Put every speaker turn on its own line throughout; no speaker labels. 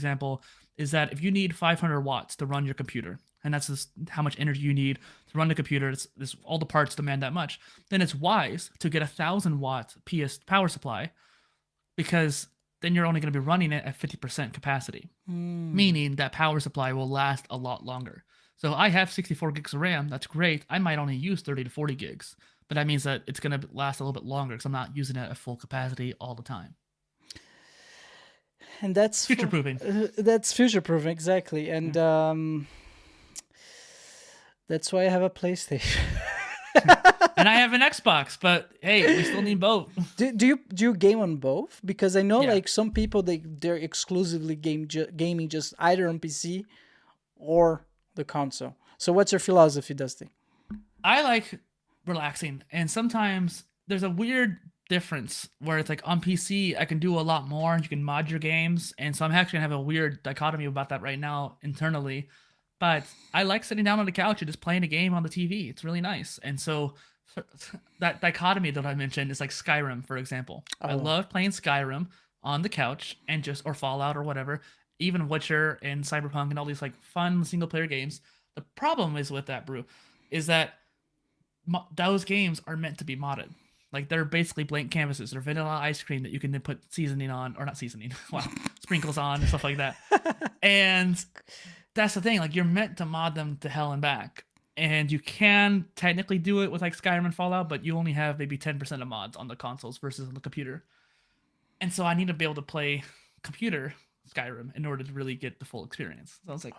example, is that if you need 500 watts to run your computer, and that's just how much energy you need to run the computer, it's all the parts demand that much, then it's wise to get 1,000 watt PS power supply, because then you're only going to be running it at 50% capacity, meaning that power supply will last a lot longer. So I have 64 gigs of RAM. That's great. I might only use 30 to 40 gigs, but that means that it's going to last a little bit longer because I'm not using it at full capacity all the time.
And that's
future-proofing.
That's future-proofing, exactly. And that's why I have a PlayStation.
And I have an Xbox, but hey, we still need both.
Do you game on both? Because I know like some people they're exclusively gaming just either on PC or the console. So what's your philosophy, Dusty?
I like relaxing, and sometimes there's a weird difference where it's like on PC I can do a lot more and you can mod your games, and so I'm actually gonna have a weird dichotomy about that right now internally. But I like sitting down on the couch and just playing a game on the TV. It's really nice. And so that dichotomy that I mentioned is like Skyrim, for example. I love playing Skyrim on the couch and or Fallout or whatever, even Witcher and Cyberpunk and all these like fun single player games. The problem is with that, Brew, is that those games are meant to be modded. Like they're basically blank canvases. They're vanilla ice cream that you can then put seasoning on, or not seasoning, wow, sprinkles on and stuff like that. And that's the thing, like you're meant to mod them to hell and back. And you can technically do it with like Skyrim and Fallout, but you only have maybe 10% of mods on the consoles versus on the computer. And so I need to be able to play computer Skyrim in order to really get the full experience. So I was like,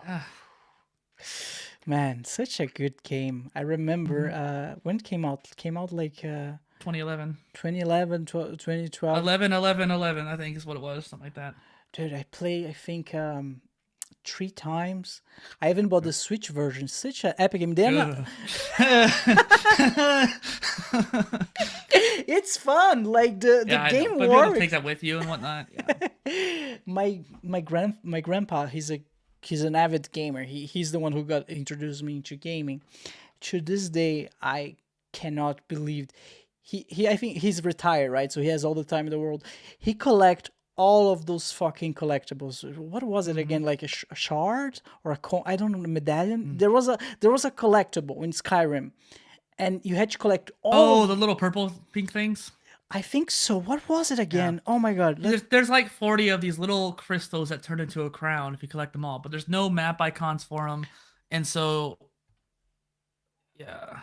Man, such a good game. I remember when it came out. It came out like
2011.
2011, 2012.
11, I think is what it was, something like that.
Dude, I play, I think, 3 times. I even bought the Switch version. Such an epic game. It's fun. Like the game
works.
works.
Take that with you and whatnot. Yeah.
my grandpa, he's an avid gamer. He's the one who got introduced me into gaming. To this day, I cannot believe he I think he's retired, right? So he has all the time in the world. He collect all of those fucking collectibles. What was it again? Like a shard or I don't know, a medallion. There was a collectible in Skyrim, and you had to collect all.
Oh, the little purple pink things.
I think so. What was it again? Yeah. Oh my god!
There's like 40 of these little crystals that turn into a crown if you collect them all, but there's no map icons for them, and so yeah.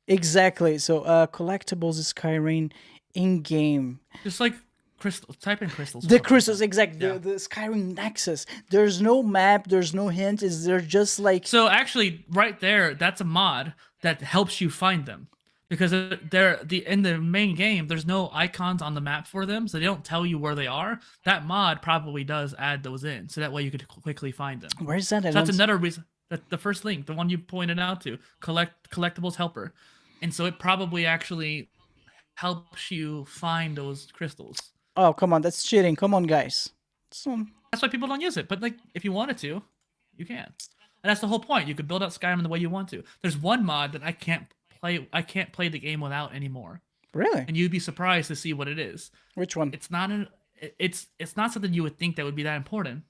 Exactly. So collectibles is Skyrim in game.
Just like crystals. Type in crystals.
The crystals, exactly. Yeah. The Skyrim Nexus. There's no map. There's no hint. They're just like.
So actually, right there, that's a mod that helps you find them, because they're in the main game. There's no icons on the map for them, so they don't tell you where they are. That mod probably does add those in, so that way you could quickly find them.
Where's that?
So that's another reason. The first link, the one you pointed out to, collectibles helper, and so it probably actually helps you find those crystals.
Oh, come on, that's cheating. Come on, guys.
That's why people don't use it. But like, if you wanted to, you can. And that's the whole point. You could build out Skyrim the way you want to. There's one mod that I can't play the game without anymore.
Really?
And you'd be surprised to see what it is.
Which one?
It's not something you would think that would be that important.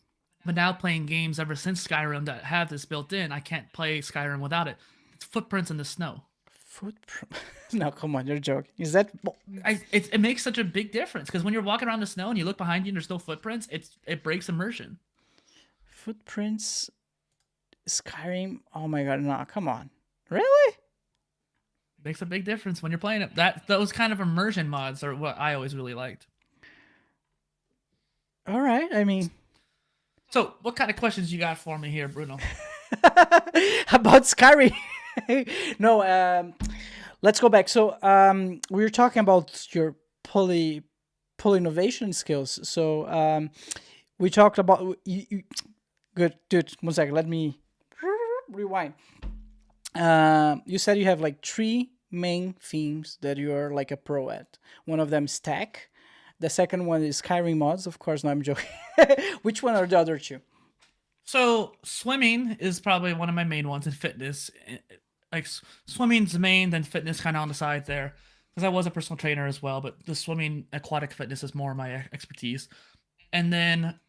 But now playing games ever since Skyrim that have this built in, I can't play Skyrim without it. It's footprints in the snow.
Footprint? No, come on, you're joking. Is that?
It makes such a big difference, because when you're walking around the snow and you look behind you and there's no footprints, it breaks immersion.
Footprints, Skyrim. Oh my god, no, come on, really?
Makes a big difference when you're playing it. Those kind of immersion mods are what I always really liked.
All right, I mean.
So, what kind of questions you got for me here, Bruno?
About Skyrim? No, let's go back. So, we were talking about your PolyInnovation skills. So, we talked about you. Good, dude. 1 second. Let me rewind. You said you have like 3 main themes that you are like a pro at. One of them is tech. The second one is Skyrim mods. Of course, no, I'm joking. Which one are the other 2?
So swimming is probably one of my main ones, in fitness. Like swimming's the main, then fitness kind of on the side there, because I was a personal trainer as well. But the swimming, aquatic fitness is more my expertise. And then